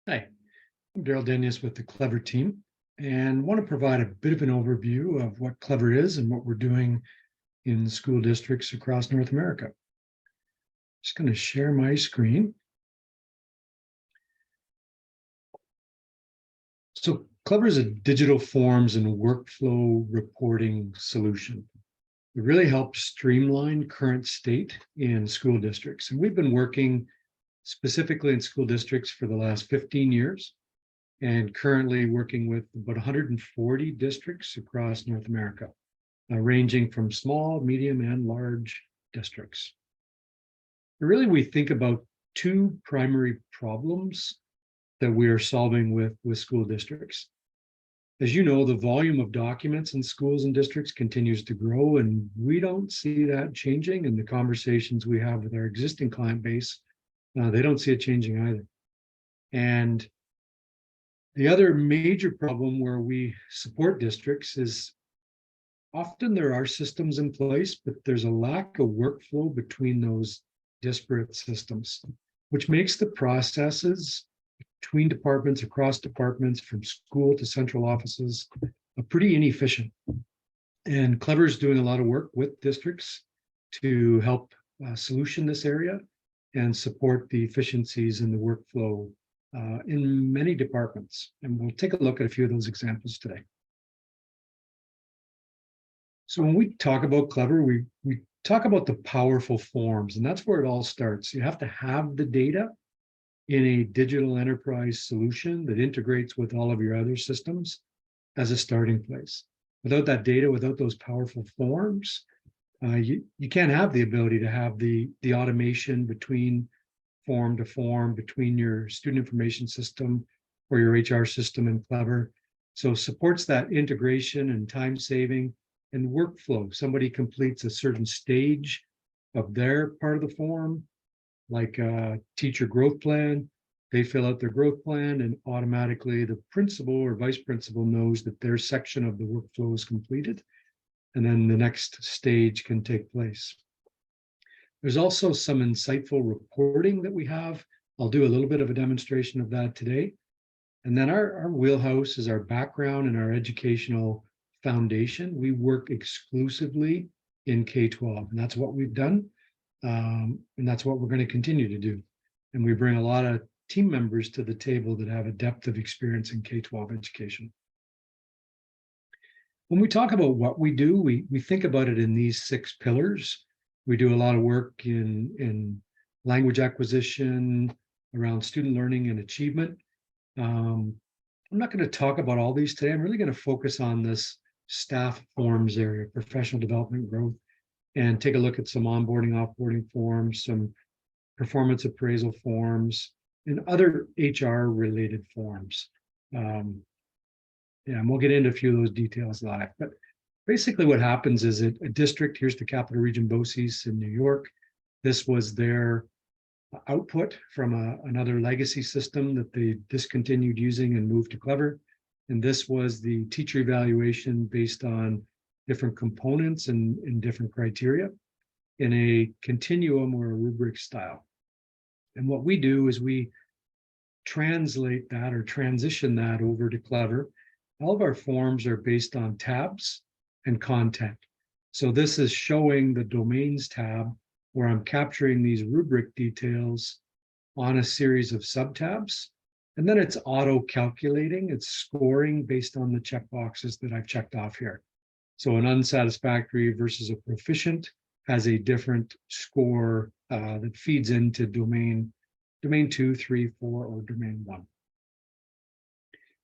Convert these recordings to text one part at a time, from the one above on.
Hi, I'm Daryl Denius with the Clevr team and want to provide a bit of an overview of what Clevr is and what we're doing in school districts across North America. Just going to share my screen. So Clevr is a digital forms and workflow reporting solution. It really helps streamline current state in school districts. And we've been working specifically in school districts for the last 15 years. And currently working with about 140 districts across North America, ranging from small, medium, and large districts. Really, we think about two primary problems that we are solving with school districts. As you know, the volume of documents in schools and districts continues to grow, and we don't see that changing in the conversations we have with our existing client base. They don't see it changing either. And the other major problem where we support districts is often there are systems in place, but there's a lack of workflow between those disparate systems, which makes the processes between departments, across departments, from school to central offices, pretty inefficient. And Clevr is doing a lot of work with districts to help solution this area and support the efficiencies in the workflow in many departments. And we'll take a look at a few of those examples today. So when we talk about Clevr, we talk about the powerful forms, and that's where it all starts. You have to have the data in a digital enterprise solution that integrates with all of your other systems as a starting place. Without that data, without those powerful forms, you can't have the ability to have the automation between form to form, between your student information system or your HR system and Clevr. So supports that integration and time saving and workflow. Somebody completes a certain stage of their part of the form, like a teacher growth plan. They fill out their growth plan, and automatically the principal or vice principal knows that their section of the workflow is completed. And then the next stage can take place. There's also some insightful reporting that we have. I'll do a little bit of a demonstration of that today. And then our wheelhouse is our background and our educational foundation. We work exclusively in K-12, and that's what we've done. And that's what we're going to continue to do. And we bring a lot of team members to the table that have a depth of experience in K-12 education. When we talk about what we do, we think about it in these 6 pillars. We do a lot of work in language acquisition, around student learning and achievement. I'm not going to talk about all these today. I'm really going to focus on this staff forms area, professional development growth, and take a look at some onboarding, offboarding forms, some performance appraisal forms, and other HR related forms. And we'll get into a few of those details live. But basically what happens is a district, here's the Capital Region BOCES in New York. This was their output from another legacy system that they discontinued using and moved to Clevr. And this was the teacher evaluation based on different components and different criteria in a continuum or a rubric style. And what we do is we translate that or transition that over to Clevr. All of our forms are based on tabs and content. So this is showing the domains tab where I'm capturing these rubric details on a series of subtabs. And then it's auto-calculating, it's scoring based on the checkboxes that I've checked off here. So an unsatisfactory versus a proficient has a different score that feeds into domain 2, 3, 4, or domain 1.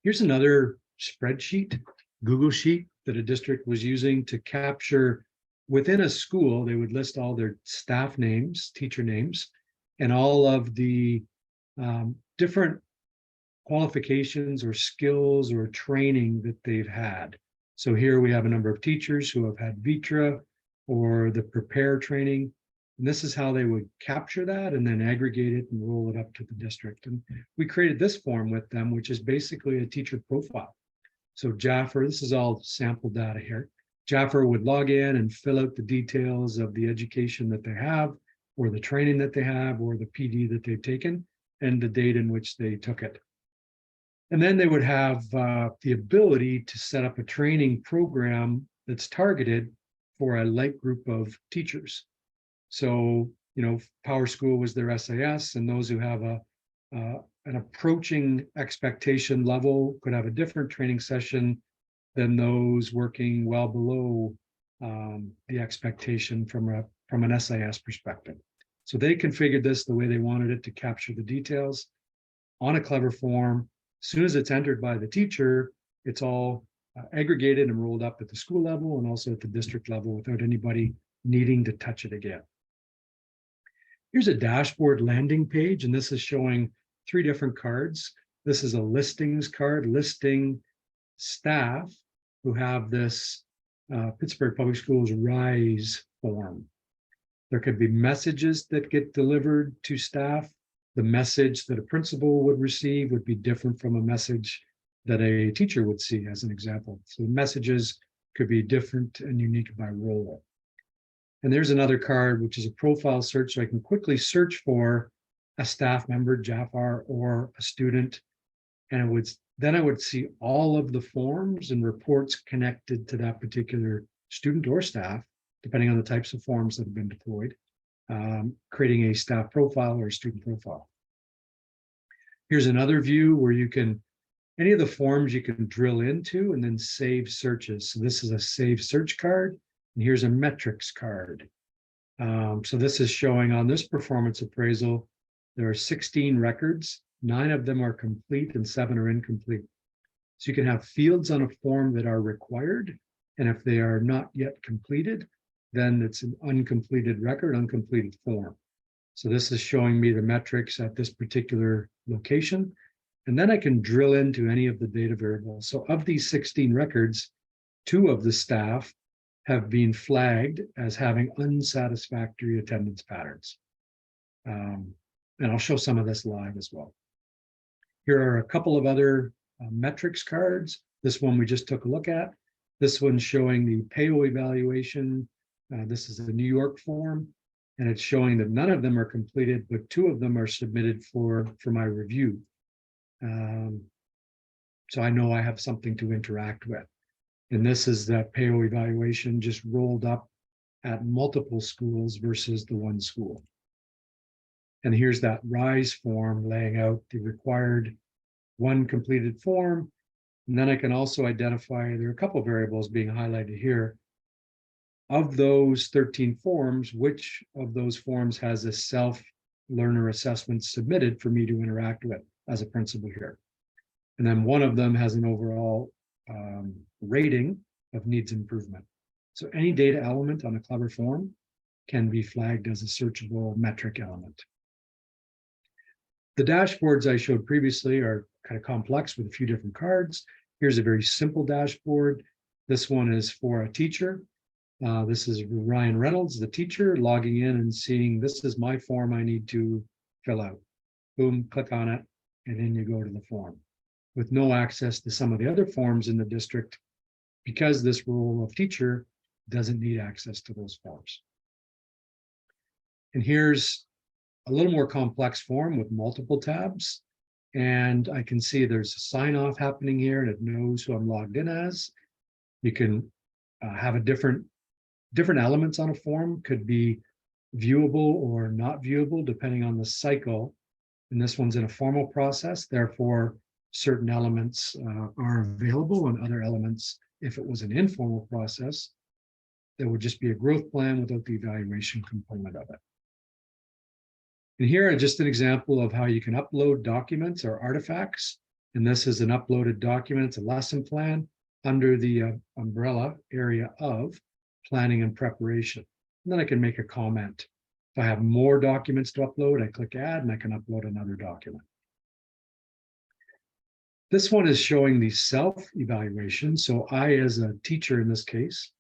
Here's another spreadsheet, Google Sheet, that a district was using to capture within a school. They would list all their staff names, teacher names, and all of the different qualifications or skills or training that they've had. So here we have a number of teachers who have had VITRA or the prepare training. And this is how they would capture that and then aggregate it and roll it up to the district. And we created this form with them, which is basically a teacher profile. So Jaffer, this is all sample data here. Jaffer would log in and fill out the details of the education that they have, or the training that they have, or the PD that they've taken, and the date in which they took it. And then they would have the ability to set up a training program that's targeted for a light group of teachers. So, Power School was their SAS, and those who have an approaching expectation level could have a different training session than those working well below the expectation from an SAS perspective. So they configured this the way they wanted it to capture the details on a Clevr form. As soon as it's entered by the teacher, it's all aggregated and rolled up at the school level and also at the district level without anybody needing to touch it again. Here's a dashboard landing page, and this is showing 3 different cards. This is a listings card listing staff who have this Pittsburgh Public Schools RISE form. There could be messages that get delivered to staff. The message that a principal would receive would be different from a message that a teacher would see, as an example. So messages could be different and unique by role. And there's another card, which is a profile search. So I can quickly search for a staff member, Jafar, or a student. And then I would see all of the forms and reports connected to that particular student or staff, depending on the types of forms that have been deployed, creating a staff profile or a student profile. Here's another view where any of the forms you can drill into and then save searches. So this is a save search card, and here's a metrics card. So this is showing on this performance appraisal, there are 16 records, 9 of them are complete and 7 are incomplete. So you can have fields on a form that are required, and if they are not yet completed, then it's an uncompleted record, uncompleted form. So this is showing me the metrics at this particular location. And then I can drill into any of the data variables. So of these 16 records, 2 of the staff have been flagged as having unsatisfactory attendance patterns. And I'll show some of this live as well. Here are a couple of other metrics cards. This one we just took a look at. This one's showing the PAO evaluation. This is a New York form, and it's showing that none of them are completed, but 2 of them are submitted for my review. So I know I have something to interact with. And this is that PAO evaluation just rolled up at multiple schools versus the one school. And here's that RISE form laying out the required 1 completed form. And then I can also identify, there are a couple of variables being highlighted here. Of those 13 forms, which of those forms has a self-learner assessment submitted for me to interact with as a principal here? And then one of them has an overall rating of needs improvement. So any data element on a Clevr form can be flagged as a searchable metric element. The dashboards I showed previously are kind of complex with a few different cards. Here's a very simple dashboard. This one is for a teacher. This is Ryan Reynolds, the teacher, logging in and seeing this is my form I need to fill out. Boom, click on it, and then you go to the form. With no access to some of the other forms in the district, because this role of teacher doesn't need access to those forms. And here's a little more complex form with multiple tabs. And I can see there's a sign off happening here, and it knows who I'm logged in as. You can have a different elements on a form, could be viewable or not viewable depending on the cycle. And this one's in a formal process, therefore certain elements are available, and other elements, if it was an informal process, there would just be a growth plan without the evaluation component of it. And here are just an example of how you can upload documents or artifacts. And this is an uploaded document, it's a lesson plan under the umbrella area of planning and preparation. And then I can make a comment. If I have more documents to upload, I click add and I can upload another document. This one is showing the self-evaluation. So I, as a teacher in this case,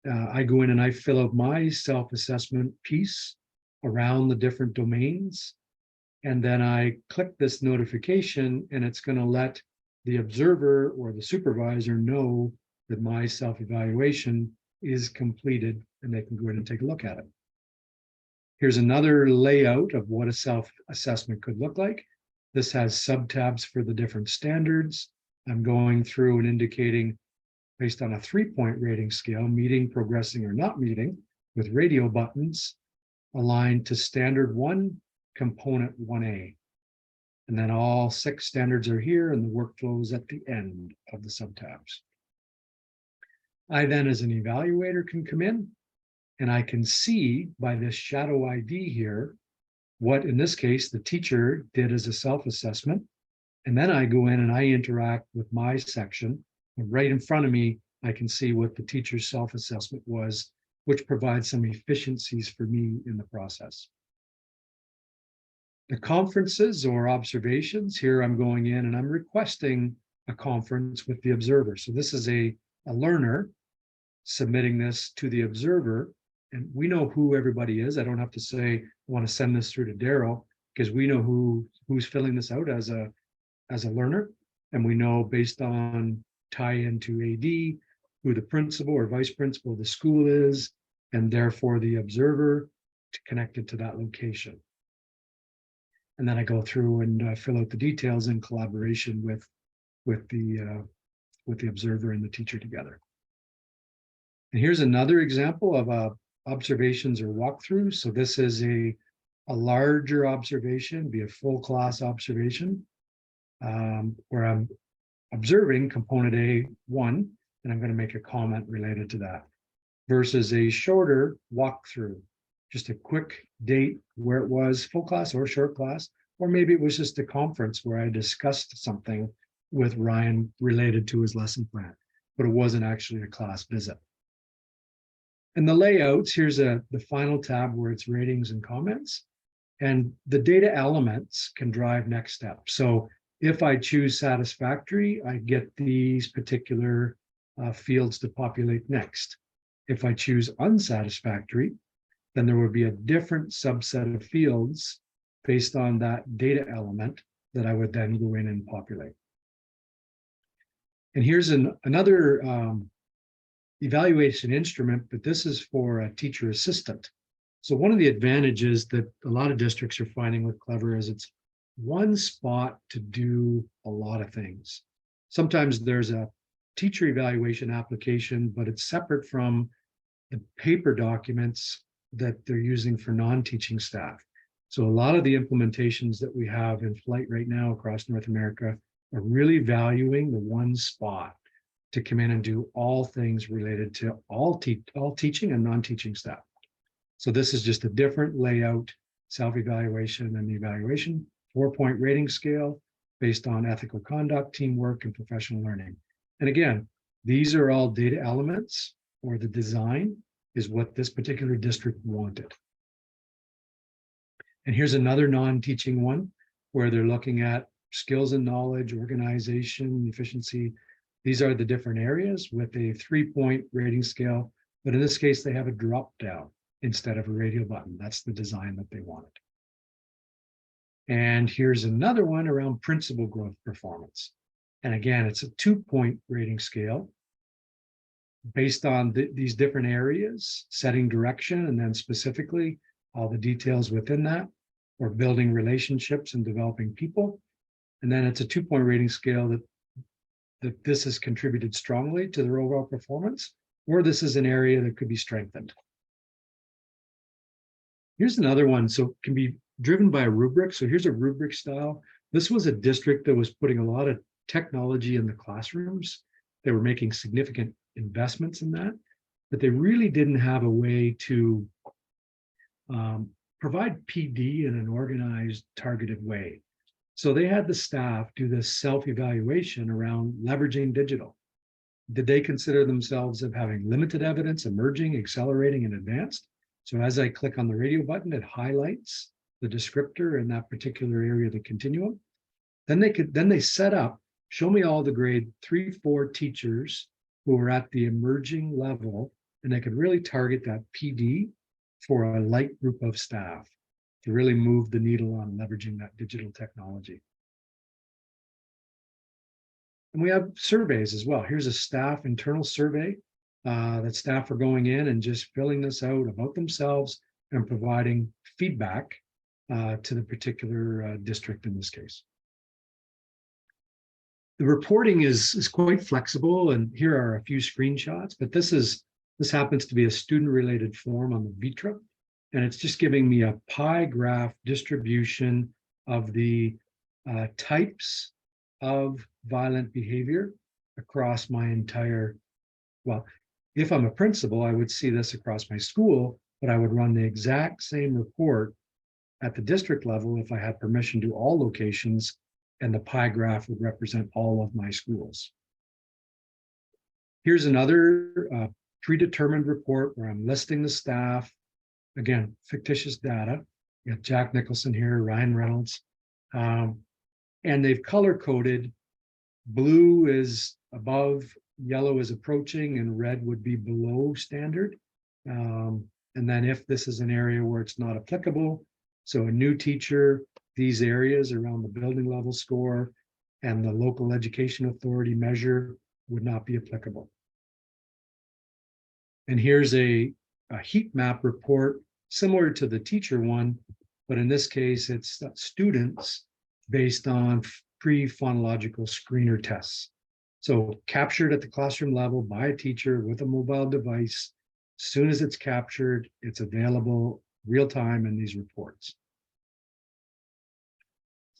I go in and I fill out my self-assessment piece around the different domains. And then I click this notification, and it's going to let the observer or the supervisor know that my self-evaluation is completed, and they can go in and take a look at it. Here's another layout of what a self-assessment could look like. This has sub-tabs for the different standards. I'm going through and indicating based on a 3-point rating scale, meeting, progressing, or not meeting, with radio buttons aligned to standard 1, component 1A. And then all 6 standards are here and the workflow is at the end of the sub-tabs. I then, as an evaluator, can come in and I can see by this shadow ID here, what in this case, the teacher did as a self-assessment. And then I go in and I interact with my section. And right in front of me, I can see what the teacher's self-assessment was, which provides some efficiencies for me in the process. The conferences or observations, here I'm going in and I'm requesting a conference with the observer. So this is a learner submitting this to the observer, and we know who everybody is. I don't have to say, I want to send this through to Daryl, because we know who's filling this out as a learner. And we know based on tie into AD, who the principal or vice principal of the school is, and therefore the observer to connect it to that location. And then I go through and fill out the details in collaboration with the observer and the teacher together. And here's another example of a observations or walkthrough. So this is a larger observation, be a full class observation, where I'm observing component A1, and I'm going to make a comment related to that, versus a shorter walkthrough, just a quick date where it was full class or short class, or maybe it was just a conference where I discussed something with Ryan related to his lesson plan, but it wasn't actually a class visit. And the layouts, here's the final tab where it's ratings and comments, and the data elements can drive next steps. So if I choose satisfactory, I get these particular fields to populate next. If I choose unsatisfactory, then there would be a different subset of fields based on that data element that I would then go in and populate. And here's another evaluation instrument, but this is for a teacher assistant. So one of the advantages that a lot of districts are finding with Clevr is it's one spot to do a lot of things. Sometimes there's a teacher evaluation application, but it's separate from the paper documents that they're using for non-teaching staff. So a lot of the implementations that we have in flight right now across North America are really valuing the one spot to come in and do all things related to all teaching and non-teaching staff. So this is just a different layout, self-evaluation and evaluation, 4-point rating scale based on ethical conduct, teamwork, and professional learning. And again, these are all data elements, or the design is what this particular district wanted. And here's another non-teaching one where they're looking at skills and knowledge, organization, efficiency. These are the different areas with a 3-point rating scale, but in this case, they have a drop down instead of a radio button. That's the design that they wanted. And here's another one around principal growth performance. And again, it's a 2-point rating scale based on these different areas, setting direction, and then specifically all the details within that, or building relationships and developing people. And then it's a 2-point rating scale that this has contributed strongly to their overall performance, or this is an area that could be strengthened. Here's another one. So it can be driven by a rubric. So here's a rubric style. This was a district that was putting a lot of technology in the classrooms. They were making significant investments in that, but they really didn't have a way to provide PD in an organized, targeted way. So they had the staff do this self-evaluation around leveraging digital. Did they consider themselves of having limited evidence, emerging, accelerating, and advanced? So as I click on the radio button, it highlights the descriptor in that particular area of the continuum. Then they set up, show me all the grade 3-4 teachers who are at the emerging level, and they could really target that PD for a light group of staff to really move the needle on leveraging that digital technology. And we have surveys as well. Here's a staff internal survey that staff are going in and just filling this out about themselves and providing feedback to the particular district in this case. The reporting is quite flexible, and here are a few screenshots, but this happens to be a student-related form on the Vitra, and it's just giving me a pie graph distribution of the types of violent behavior across my entire, well, if I'm a principal, I would see this across my school, but I would run the exact same report at the district level if I had permission to all locations, and the pie graph would represent all of my schools. Here's another predetermined report where I'm listing the staff. Again, fictitious data. You got Jack Nicholson here, Ryan Reynolds. And they've color-coded. Blue is above, yellow is approaching, and red would be below standard. And then if this is an area where it's not applicable, so a new teacher, these areas around the building level score and the local education authority measure would not be applicable. And here's a heat map report similar to the teacher one, but in this case, it's students based on pre-phonological screener tests. So captured at the classroom level by a teacher with a mobile device. As soon as it's captured, it's available real time in these reports.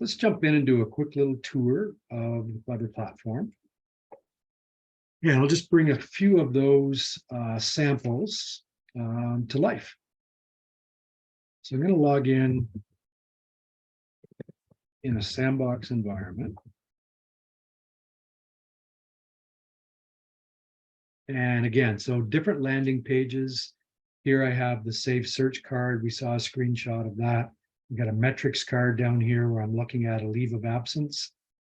Let's jump in and do a quick little tour of the Clevr platform. Yeah, I'll just bring a few of those samples to life. So I'm going to log in a sandbox environment. And again, so different landing pages. Here I have the safe search card. We saw a screenshot of that. We've got a metrics card down here where I'm looking at a leave of absence.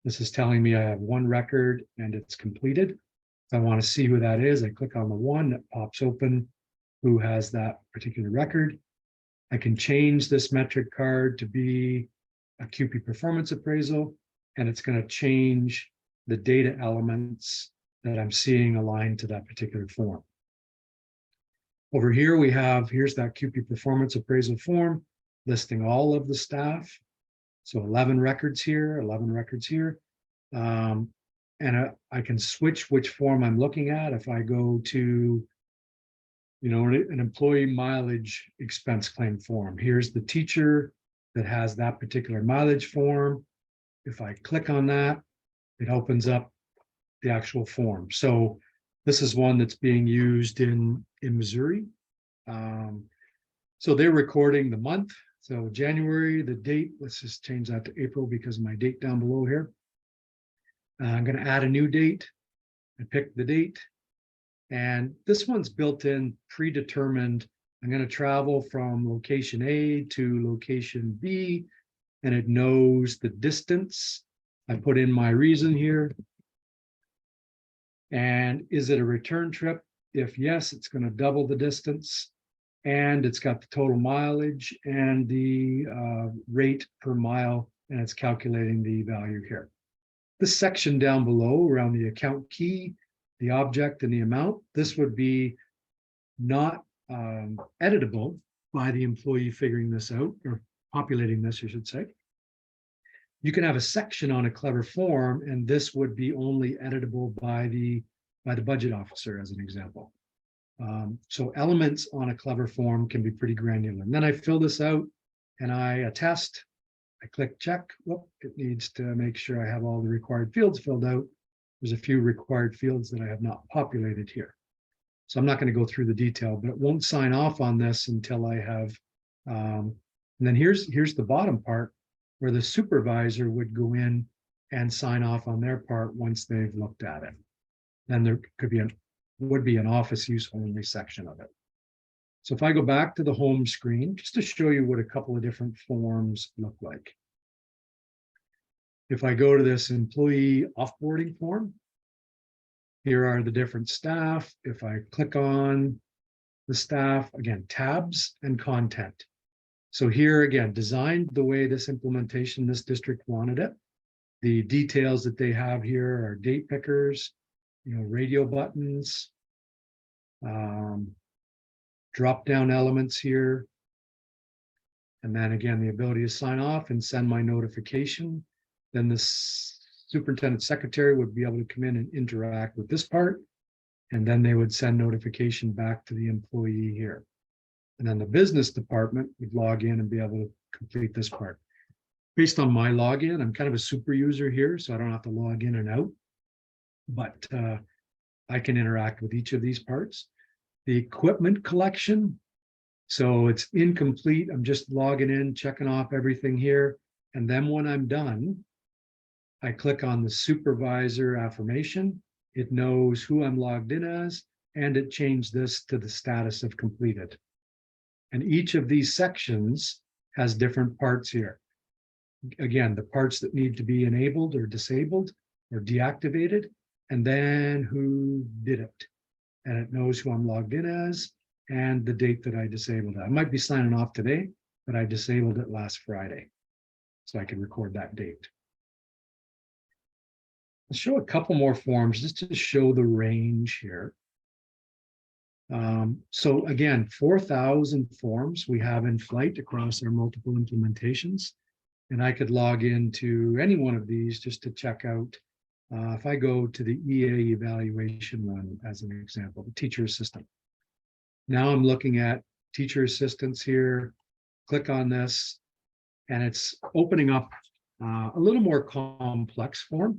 This is telling me I have one record and it's completed. If I want to see who that is, I click on the one that pops open, who has that particular record. I can change this metric card to be a QP performance appraisal, and it's going to change the data elements that I'm seeing aligned to that particular form. Over here, here's that QP performance appraisal form, listing all of the staff. So 11 records here, 11 records here. And I can switch which form I'm looking at. If I go to, an employee mileage expense claim form, here's the teacher that has that particular mileage form. If I click on that, it opens up the actual form. So this is one that's being used in Missouri. So they're recording the month. So January, the date, let's just change that to April because of my date down below here. I'm going to add a new date. I pick the date. And this one's built in, predetermined. I'm going to travel from location A to location B, and it knows the distance. I put in my reason here. And is it a return trip? If yes, it's going to double the distance. And it's got the total mileage and the rate per mile, and it's calculating the value here. This section down below around the account key, the object, and the amount, this would be not editable by the employee figuring this out, or populating this, I should say. You can have a section on a Clevr form, and this would be only editable by the budget officer, as an example. So elements on a Clevr form can be pretty granular. And then I fill this out and I attest. I click check. Whoop, it needs to make sure I have all the required fields filled out. There's a few required fields that I have not populated here. So I'm not going to go through the detail, but it won't sign off on this until I have. And then here's the bottom part where the supervisor would go in and sign off on their part once they've looked at it. Then there would be an office use only section of it. So if I go back to the home screen, just to show you what a couple of different forms look like. If I go to this employee offboarding form, here are the different staff. If I click on the staff, again, tabs and content. So here again, designed the way this implementation, this district wanted it. The details that they have here are date pickers, radio buttons, drop-down elements here. And then again, the ability to sign off and send my notification. Then the superintendent secretary would be able to come in and interact with this part. And then they would send notification back to the employee here. And then the business department would log in and be able to complete this part. Based on my login, I'm kind of a super user here, so I don't have to log in and out. But I can interact with each of these parts. The equipment collection, so it's incomplete. I'm just logging in, checking off everything here. And then when I'm done, I click on the supervisor affirmation. It knows who I'm logged in as, and it changed this to the status of completed. And each of these sections has different parts here. Again, the parts that need to be enabled or disabled or deactivated, and then who did it. And it knows who I'm logged in as and the date that I disabled it. I might be signing off today, but I disabled it last Friday. So I can record that date. I'll show a couple more forms just to show the range here. So again, 4,000 forms we have in flight across our multiple implementations. And I could log into any one of these just to check out. If I go to the EA evaluation one, as an example, the teacher assistant. Now I'm looking at teacher assistants here, click on this, and it's opening up a little more complex form.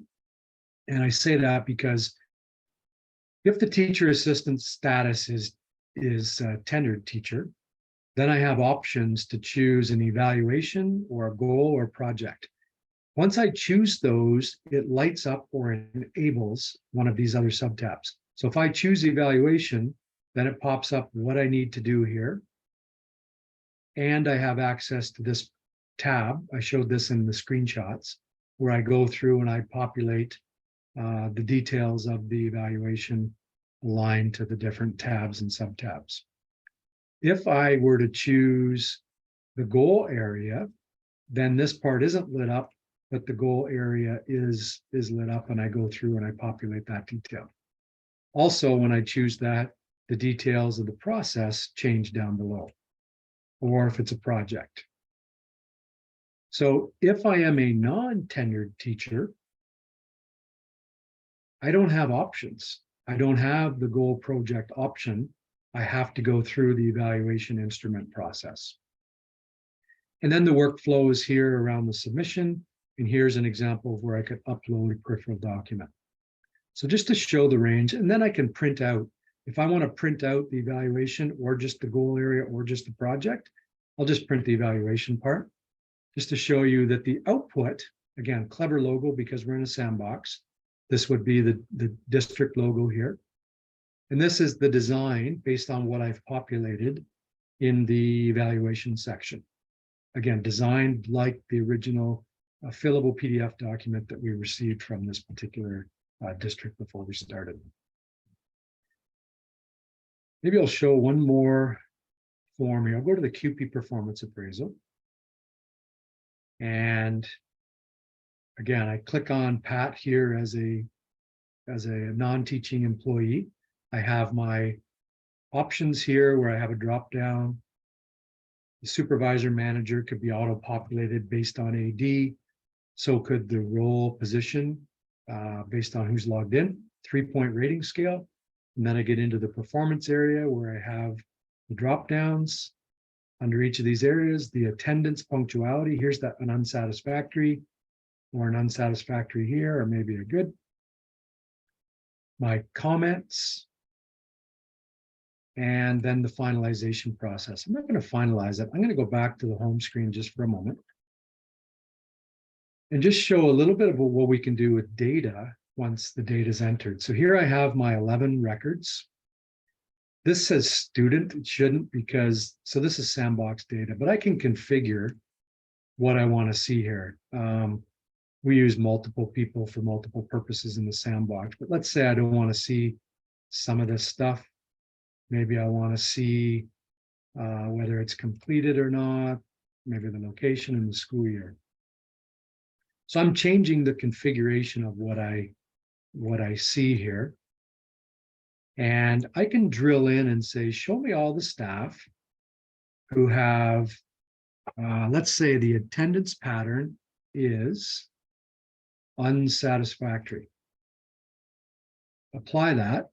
And I say that because if the teacher assistant status is tenured teacher, then I have options to choose an evaluation or a goal or project. Once I choose those, it lights up or enables one of these other subtabs. So if I choose evaluation, then it pops up what I need to do here. And I have access to this tab. I showed this in the screenshots where I go through and I populate the details of the evaluation aligned to the different tabs and subtabs. If I were to choose the goal area, then this part isn't lit up, but the goal area is lit up, and I go through and I populate that detail. Also, when I choose that, the details of the process change down below, or if it's a project. So if I am a non-tenured teacher, I don't have options. I don't have the goal project option. I have to go through the evaluation instrument process. And then the workflow is here around the submission. And here's an example of where I could upload a peripheral document. So just to show the range, and then I can print out. If I want to print out the evaluation or just the goal area or just the project, I'll just print the evaluation part. Just to show you that the output, again, Clevr logo because we're in a sandbox. This would be the district logo here. And this is the design based on what I've populated in the evaluation section. Again, designed like the original fillable PDF document that we received from this particular district before we started. Maybe I'll show one more form here. I'll go to the QP performance appraisal. And again, I click on Pat here as a non-teaching employee. I have my options here where I have a drop down. The supervisor manager could be auto-populated based on AD. So could the role position based on who's logged in, 3-point rating scale. And then I get into the performance area where I have the drop downs under each of these areas, the attendance punctuality. Here's that an unsatisfactory or an unsatisfactory here, or maybe a good. My comments. And then the finalization process. I'm not going to finalize it. I'm going to go back to the home screen just for a moment. And just show a little bit of what we can do with data once the data is entered. So here I have my 11 records. This says student, it shouldn't because, so this is sandbox data, but I can configure what I want to see here. We use multiple people for multiple purposes in the sandbox, but let's say I don't want to see some of this stuff. Maybe I want to see whether it's completed or not, maybe the location and the school year. So I'm changing the configuration of what I see here. And I can drill in and say, show me all the staff who have, let's say the attendance pattern is unsatisfactory. Apply that.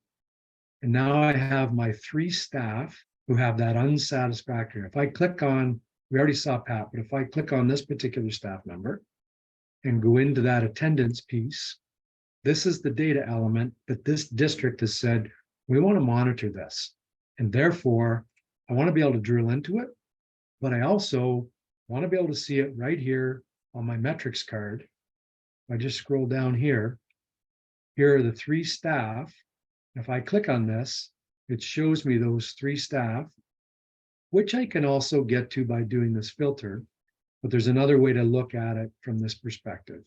And now I have my 3 staff who have that unsatisfactory. If I click on, we already saw Pat, but if I click on this particular staff member and go into that attendance piece, this is the data element that this district has said, we want to monitor this. And therefore, I want to be able to drill into it, but I also want to be able to see it right here on my metrics card. If I just scroll down here, here are the 3 staff. If I click on this, it shows me those 3 staff, which I can also get to by doing this filter, but there's another way to look at it from this perspective.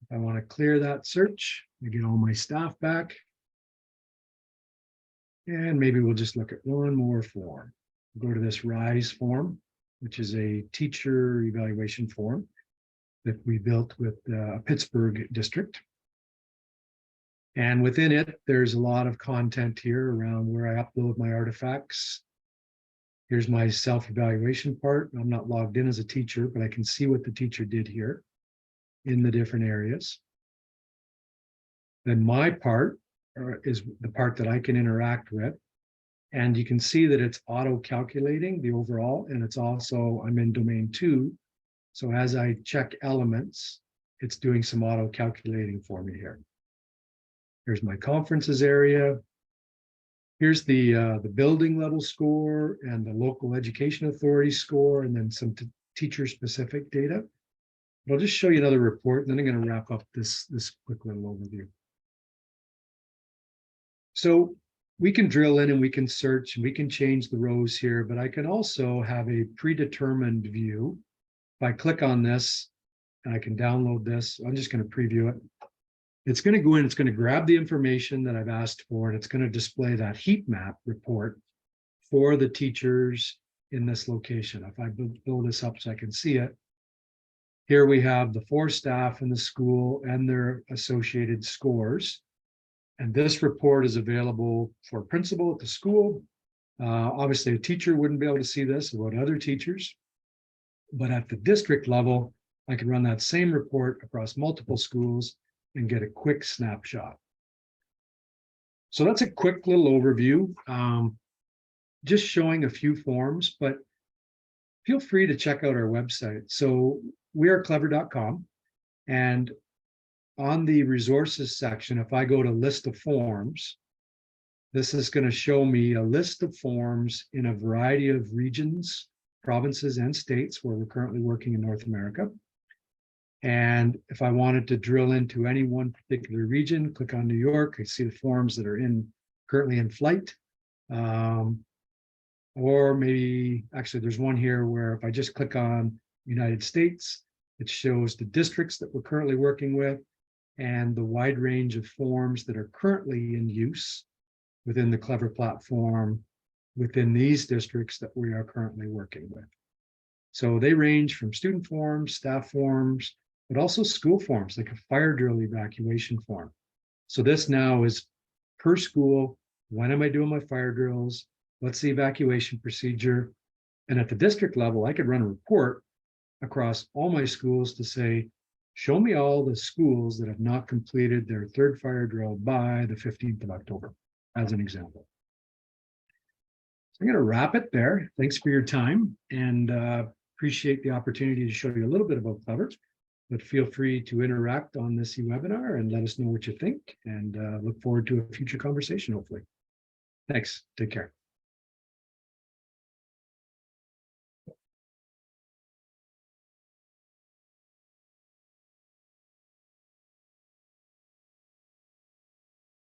If I want to clear that search, I get all my staff back. And maybe we'll just look at one more form. We'll go to this RISE form, which is a teacher evaluation form that we built with Pittsburgh district. And within it, there's a lot of content here around where I upload my artifacts. Here's my self-evaluation part. I'm not logged in as a teacher, but I can see what the teacher did here in the different areas. Then my part is the part that I can interact with. And you can see that it's auto-calculating the overall, and it's also, I'm in domain 2. So as I check elements, it's doing some auto-calculating for me here. Here's my conferences area. Here's the building level score and the local education authority score, and then some teacher specific data. But I'll just show you another report, and then I'm going to wrap up this quick little overview. So we can drill in and we can search and we can change the rows here, but I can also have a predetermined view. If I click on this and I can download this, I'm just going to preview it. It's going to go in, it's going to grab the information that I've asked for, and it's going to display that heat map report for the teachers in this location. If I build this up so I can see it, here we have the 4 staff in the school and their associated scores. And this report is available for a principal at the school. Obviously, a teacher wouldn't be able to see this about other teachers. But at the district level, I can run that same report across multiple schools and get a quick snapshot. So that's a quick little overview, just showing a few forms, but feel free to check out our website. So we are clevr.com, and on the resources section, if I go to list of forms, this is going to show me a list of forms in a variety of regions, provinces, and states where we're currently working in North America. And if I wanted to drill into any one particular region, click on New York, I see the forms that are currently in flight. Or maybe, actually there's one here where if I just click on United States, it shows the districts that we're currently working with and the wide range of forms that are currently in use within the Clevr platform within these districts that we are currently working with. So they range from student forms, staff forms, but also school forms, like a fire drill evacuation form. So this now is per school, when am I doing my fire drills? What's the evacuation procedure? And at the district level, I could run a report across all my schools to say, show me all the schools that have not completed their 3rd fire drill by the 15th of October, as an example. So I'm going to wrap it there. Thanks for your time, and appreciate the opportunity to show you a little bit about Clevr. But feel free to interact on this webinar and let us know what you think, and look forward to a future conversation, hopefully. Thanks. Take care.